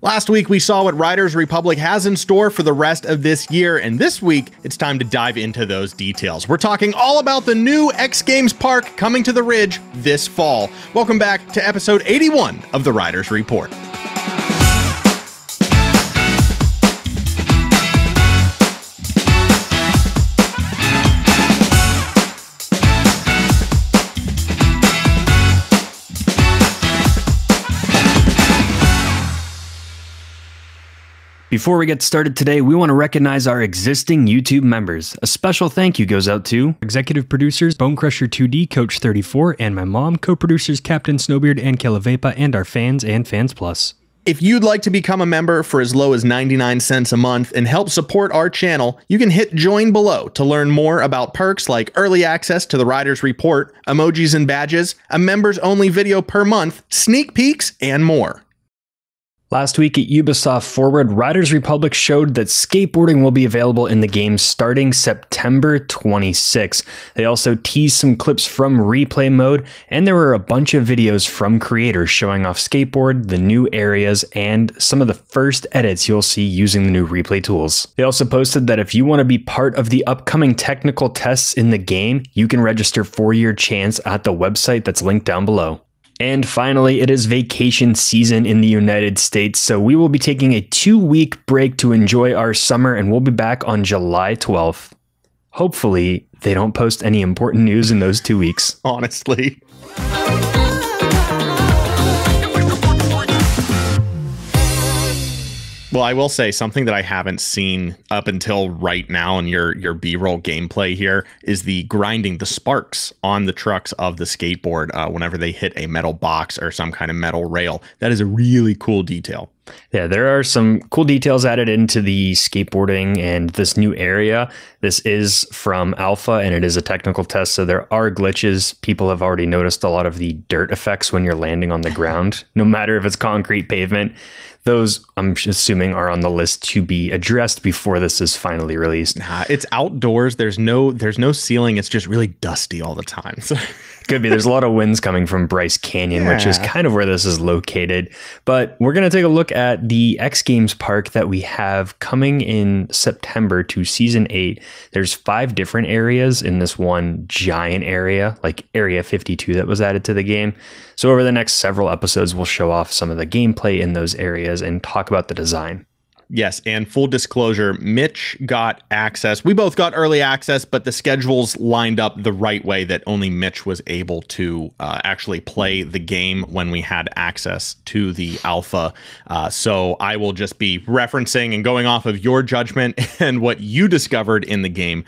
Last week, we saw what Riders Republic has in store for the rest of this year, and this week, it's time to dive into those details. We're talking all about the new X Games Park coming to the Ridge this fall. Welcome back to episode 81 of the Riders Report. Before we get started today, we want to recognize our existing YouTube members. A special thank you goes out to executive producers Bonecrusher 2D, Coach 34, and my mom, co-producers Captain Snowbeard and Kilavepa, and our fans and Fans Plus. If you'd like to become a member for as low as 99 cents a month and help support our channel, you can hit join below to learn more about perks like early access to the Riders Report, emojis and badges, a members-only video per month, sneak peeks, and more. Last week at Ubisoft Forward, Riders Republic showed that skateboarding will be available in the game starting September 26. They also teased some clips from replay mode, and there were a bunch of videos from creators showing off skateboard, the new areas, and some of the first edits you'll see using the new replay tools. They also posted that if you want to be part of the upcoming technical tests in the game, you can register for your chance at the website that's linked down below. And finally, it is vacation season in the United States, so we will be taking a 2-week break to enjoy our summer, and we'll be back on July 12th. Hopefully, they don't post any important news in those 2 weeks. Honestly. Well, I will say something that I haven't seen up until right now in your B-roll gameplay here is the grinding the sparks on the trucks of the skateboard whenever they hit a metal box or some kind of metal rail. That is a really cool detail. Yeah, there are some cool details added into the skateboarding and this new area. This is from alpha and it is a technical test, so there are glitches. People have already noticed a lot of the dirt effects when you're landing on the ground, no matter if it's concrete pavement. Those, I'm assuming, are on the list to be addressed before this is finally released. Nah, it's outdoors. There's no ceiling. It's just really dusty all the time. So. Could be. There's a lot of winds coming from Bryce Canyon, which is kind of where this is located. But we're going to take a look at the X Games Park that we have coming in September to Season 8. There's 5 different areas in this one giant area, like Area 52 that was added to the game. So over the next several episodes, we'll show off some of the gameplay in those areas and talk about the design. Yes, and full disclosure, Mitch got access. We both got early access, but the schedules lined up the right way that only Mitch was able to actually play the game when we had access to the alpha. So I will just be referencing and going off of your judgment and what you discovered in the game.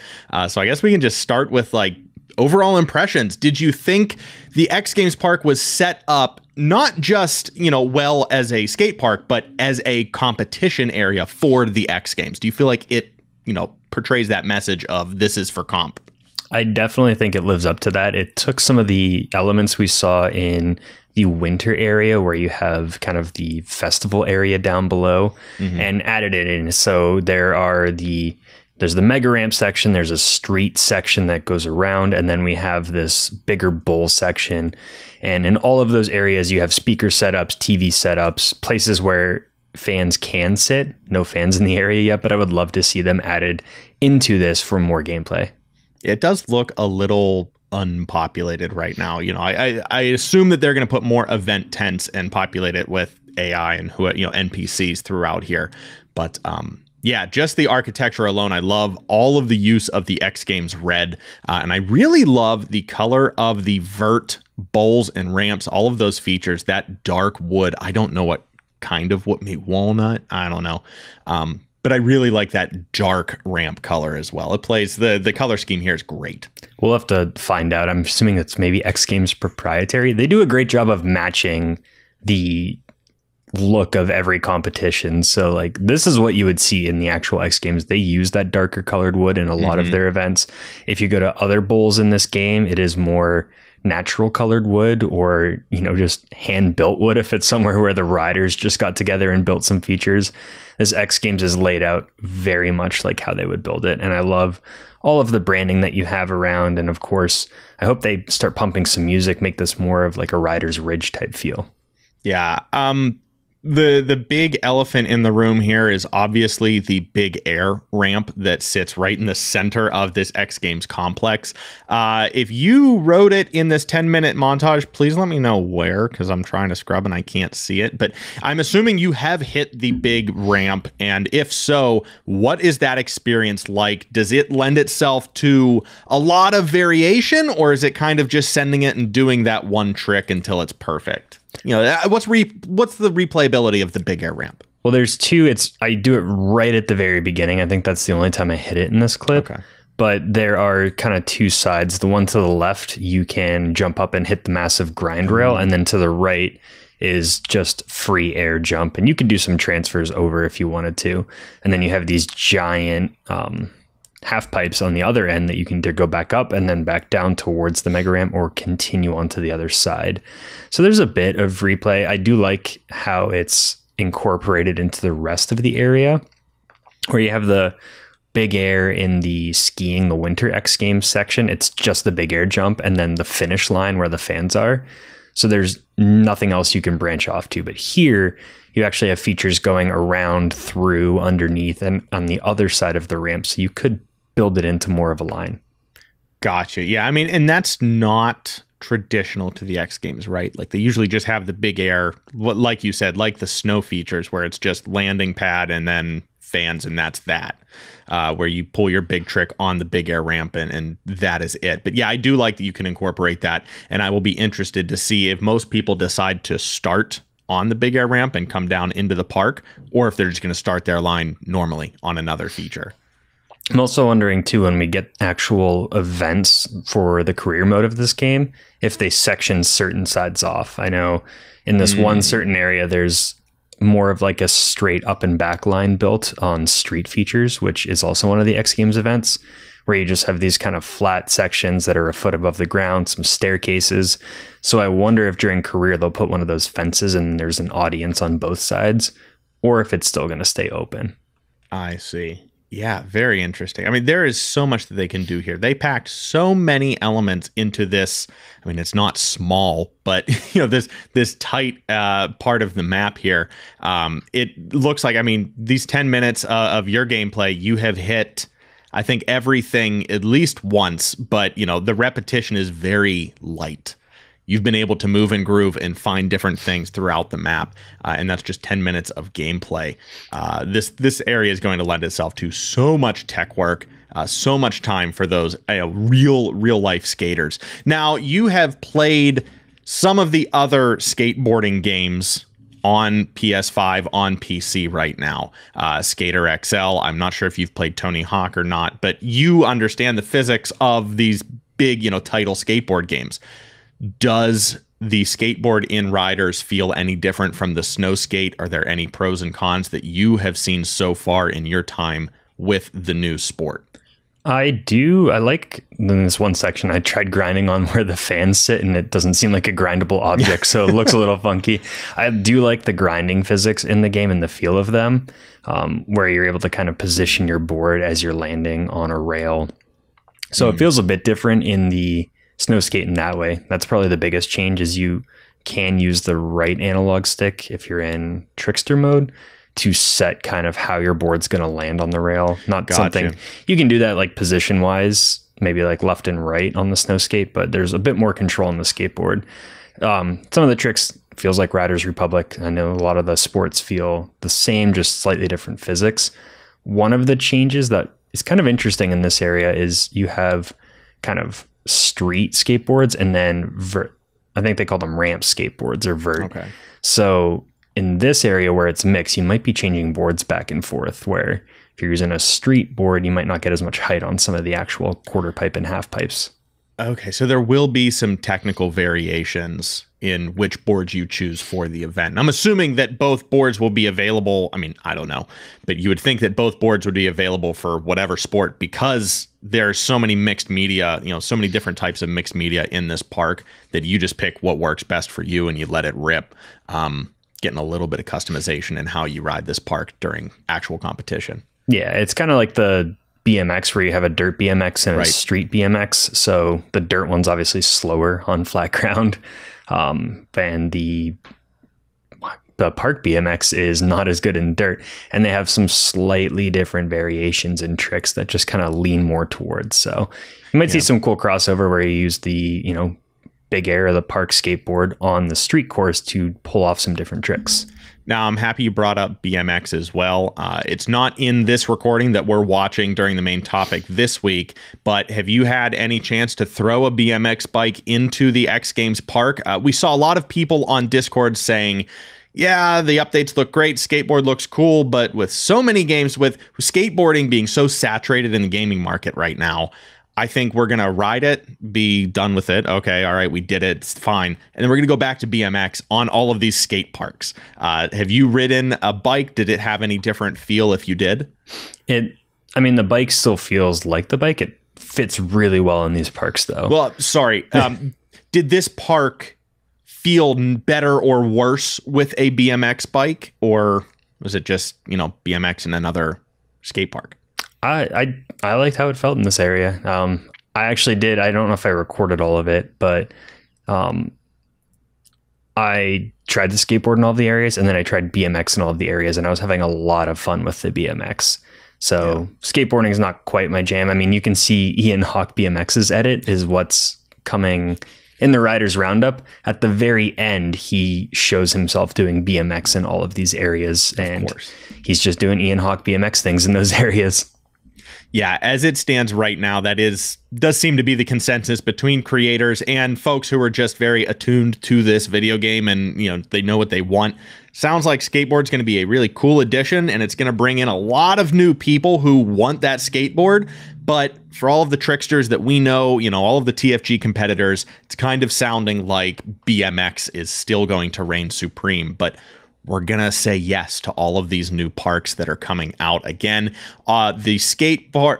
So I guess we can just start with like overall impressions. Did you think the X Games Park was set up not just, well as a skate park, but as a competition area for the X Games? Do you feel like it, portrays that message of this is for comp? I definitely think it lives up to that. It took some of the elements we saw in the winter area where you have kind of the festival area down below and added it in. So there's the mega ramp section, there's a street section that goes around, and then we have this bigger bowl section. And in all of those areas, you have speaker setups, TV setups, places where fans can sit. No fans in the area yet, but I would love to see them added into this for more gameplay. It does look a little unpopulated right now. I assume that they're going to put more event tents and populate it with AI and NPCs throughout here. But yeah, just the architecture alone. I love all of the use of the X Games red. And I really love the color of the vert bowls and ramps, all of those features, that dark wood. I don't know what kind of wood, maybe walnut. I don't know. But I really like that dark ramp color as well. It plays, the color scheme here is great. We'll have to find out. I'm assuming it's maybe X Games proprietary. They do a great job of matching the look of every competition. So like this is what you would see in the actual X Games. They use that darker colored wood in a lot of their events. If you go to other bowls in this game, it is more natural colored wood or, just hand built wood if it's somewhere where the riders just got together and built some features. This X Games is laid out very much like how they would build it. And I love all of the branding that you have around. And of course, I hope they start pumping some music, make this more of like a Rider's Ridge type feel. Yeah. The big elephant in the room here is obviously the big air ramp that sits right in the center of this X Games complex. If you wrote it in this 10-minute montage, please let me know where, because I'm trying to scrub and I can't see it. But I'm assuming you have hit the big ramp, and if so, what is that experience like? Does it lend itself to a lot of variation, or is it kind of just sending it and doing that one trick until it's perfect? You know, what's the replayability of the big air ramp? Well, there's two. I do it right at the very beginning. I think that's the only time I hit it in this clip. Okay. But there are kind of two sides. The one to the left, you can jump up and hit the massive grind rail. And then to the right is just free air jump. And you can do some transfers over if you wanted to. And then you have these giant half pipes on the other end that you can either go back up and then back down towards the mega ramp or continue onto the other side. So there's a bit of replay. I do like how it's incorporated into the rest of the area, where you have the big air in the skiing, the winter X Games section. It's just the big air jump and then the finish line where the fans are. So there's nothing else you can branch off to. But here you actually have features going around, through, underneath, and on the other side of the ramp. So you could build it into more of a line. Gotcha. Yeah, I mean, and that's not traditional to the X Games, right? Like they usually just have the big air, like you said, like the snow features, where it's just landing pad and then fans, and that's that. Where you pull your big trick on the big air ramp and that is it. But yeah, I do like that you can incorporate that, and I will be interested to see if most people decide to start on the big air ramp and come down into the park, or if they're just going to start their line normally on another feature. I'm also wondering, too, when we get actual events for the career mode of this game, if they section certain sides off. I know in this one certain area, there's more of like a straight up and back line built on street features, which is also one of the X Games events, where you just have these kind of flat sections that are a foot above the ground, some staircases. So I wonder if during career, they'll put one of those fences and there's an audience on both sides, or if it's still going to stay open. I see. Yeah, very interesting. I mean, there is so much that they can do here. They packed so many elements into this. I mean, it's not small, but you know, this tight part of the map here. It looks like, I mean, these 10 minutes of your gameplay, you have hit, I think, everything at least once, but you know, the repetition is very light. You've been able to move and groove and find different things throughout the map, and that's just 10 minutes of gameplay. This area is going to lend itself to so much tech work, so much time for those real life skaters. Now, you have played some of the other skateboarding games on PS5, on PC right now. Skater XL, I'm not sure if you've played Tony Hawk or not, but you understand the physics of these big, you know, title skateboard games. Does the skateboard in Riders feel any different from the snow skate? Are there any pros and cons that you have seen so far in your time with the new sport? I do. I like in this one section, I tried grinding on where the fans sit, and it doesn't seem like a grindable object, so it looks a little funky. I do like the grinding physics in the game and the feel of them, where you're able to kind of position your board as you're landing on a rail. So it feels a bit different in the snow skate in that way. That's probably the biggest change, is you can use the right analog stick if you're in trickster mode to set kind of how your board's going to land on the rail. Not something you can do that like position wise, maybe like left and right on the snow skate, but there's a bit more control on the skateboard. Some of the tricks feels like Riders Republic. I know a lot of the sports feel the same, just slightly different physics. One of the changes that is kind of interesting in this area is you have kind of street skateboards, and then I think they call them ramp skateboards or vert. Okay. So in this area where it's mixed, you might be changing boards back and forth, where if you're using a street board, you might not get as much height on some of the actual quarter pipe and half pipes. Okay, so there will be some technical variations in which boards you choose for the event. And I'm assuming that both boards will be available. I mean, I don't know, but you would think that both boards would be available for whatever sport, because there's so many mixed media, you know, so many different types of mixed media in this park, that you just pick what works best for you and you let it rip. Getting a little bit of customization in how you ride this park during actual competition. Yeah, it's kind of like the BMX, where you have a dirt BMX and a street BMX. So the dirt one's obviously slower on flat ground. And the the park BMX is not as good in dirt, and they have some slightly different variations and tricks that just kind of lean more towards. So you might see some cool crossover where you use the, you know, big air of the park skateboard on the street course to pull off some different tricks. Now, I'm happy you brought up BMX as well. It's not in this recording that we're watching during the main topic this week, but have you had any chance to throw a BMX bike into the X Games park? We saw a lot of people on Discord saying, yeah, the updates look great, skateboard looks cool, but with so many games, with skateboarding being so saturated in the gaming market right now, I think we're going to ride it, be done with it. Okay, all right, we did it. It's fine. And then we're going to go back to BMX on all of these skate parks. Have you ridden a bike? Did it have any different feel if you did? I mean, the bike still feels like the bike. It fits really well in these parks, though. Well, sorry. Did this park feel better or worse with a BMX bike? Or was it just, you know, BMX in another skate park? I liked how it felt in this area. I actually did. I don't know if I recorded all of it, but I tried the skateboard in all of the areas, and then I tried BMX in all of the areas, and I was having a lot of fun with the BMX. So skateboarding is not quite my jam. I mean, you can see Ian Hawk BMX's edit is what's coming in the Riders Roundup. At the very end, he shows himself doing BMX in all of these areas, and he's just doing Ian Hawk BMX things in those areas. Yeah, as it stands right now, that does seem to be the consensus between creators and folks who are just very attuned to this video game, and you know, they know what they want. Sounds like skateboard's going to be a really cool addition, and it's going to bring in a lot of new people who want that skateboard. But for all of the tricksters that we know, you know, all of the TFG competitors, it's kind of sounding like BMX is still going to reign supreme. But we're going to say yes to all of these new parks that are coming out again. The skateboard,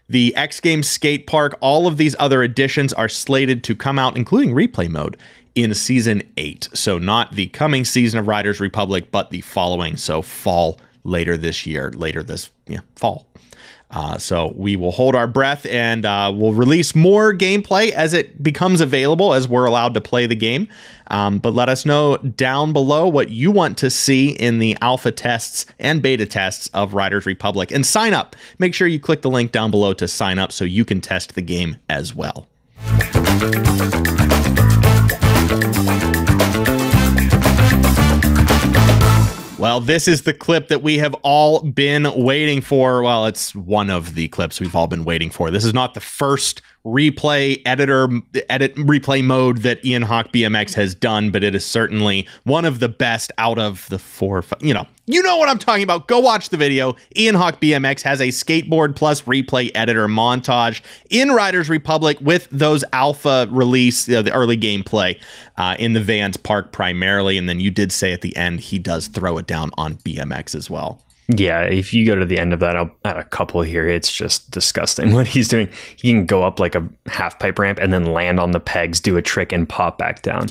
the X Games skate park, all of these other additions are slated to come out, including replay mode, in season 8. So not the coming season of Riders Republic, but the following. So fall later this year, fall. So we will hold our breath, and we'll release more gameplay as it becomes available, as we're allowed to play the game. But let us know down below what you want to see in the alpha tests and beta tests of Riders Republic, and sign up. Make sure you click the link down below to sign up so you can test the game as well. Well, this is the clip that we have all been waiting for. Well, it's one of the clips we've all been waiting for. This is not the first replay replay mode that Ian Hawk BMX has done, but it is certainly one of the best out of the 4. You know what I'm talking about. Go watch the video. Ian Hawk BMX has a skateboard plus replay editor montage in Riders Republic with those alpha release, the early gameplay in the Vans Park primarily. And then you did say at the end he does throw it down on BMX as well. Yeah, if you go to the end of that, I'll add a couple here. It's just disgusting what he's doing. He can go up like a half pipe ramp and then land on the pegs, do a trick, and pop back down.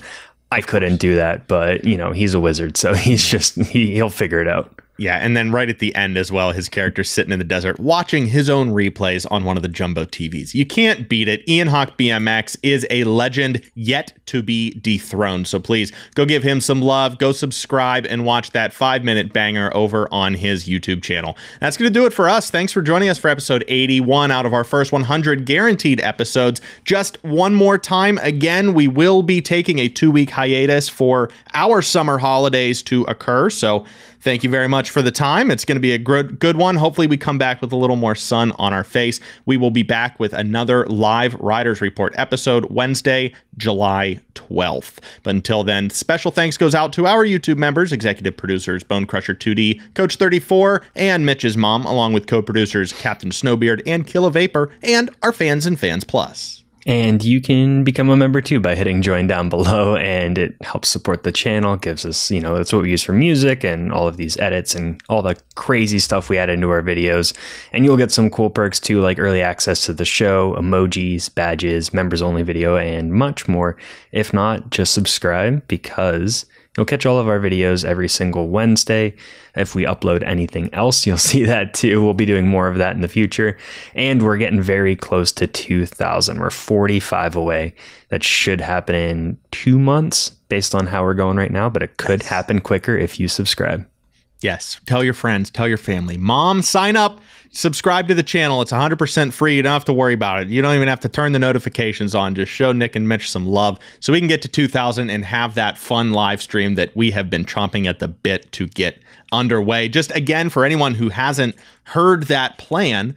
I couldn't do that, but you know, he's a wizard, so he'll figure it out. Yeah, and then right at the end as well, his character's sitting in the desert watching his own replays on one of the jumbo TVs. You can't beat it. Ian Hawk BMX is a legend yet to be dethroned. So please go give him some love, go subscribe, and watch that 5-minute banger over on his YouTube channel. That's going to do it for us. Thanks for joining us for episode 81 out of our first 100 guaranteed episodes. Just one more time, again, we will be taking a 2-week hiatus for our summer holidays to occur. So thank you very much for the time. It's going to be a good one. Hopefully we come back with a little more sun on our face. We will be back with another live Riders Report episode Wednesday, July 12th. But until then, special thanks goes out to our YouTube members, executive producers Bone Crusher 2D, Coach 34, and Mitch's mom, along with co-producers Captain Snowbeard and Kill Vapor, and our fans and Fans Plus. And you can become a member too by hitting join down below, and it helps support the channel, gives us, that's what we use for music and all of these edits and all the crazy stuff we add into our videos. And you'll get some cool perks too, like early access to the show, emojis, badges, members only video, and much more. If not, just subscribe, because You'll catch all of our videos every single Wednesday. If we upload anything else, you'll see that too. We'll be doing more of that in the future. And we're getting very close to 2,000. We're 45 away. That should happen in 2 months based on how we're going right now, but it could happen quicker if you subscribe. Yes. Tell your friends, tell your family. Mom, sign up, subscribe to the channel. It's 100% free. You don't have to worry about it. You don't even have to turn the notifications on. Just show Nick and Mitch some love so we can get to 2,000 and have that fun live stream that we have been chomping at the bit to get underway. Just again, for anyone who hasn't heard that plan,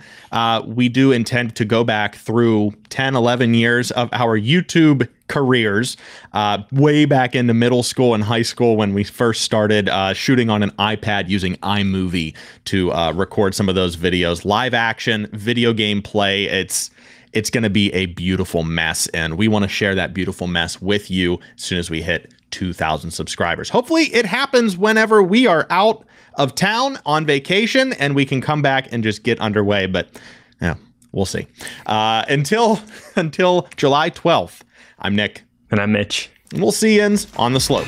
we do intend to go back through 10, 11 years of our YouTube careers, way back into middle school and high school when we first started shooting on an iPad using iMovie to record some of those videos. Live action, video game play. It's going to be a beautiful mess, and we want to share that beautiful mess with you as soon as we hit 2,000 subscribers. Hopefully it happens whenever we are out of town on vacation and we can come back and just get underway, but yeah, we'll see. Until July 12th, I'm Nick. And I'm Mitch. And we'll see you on the slopes.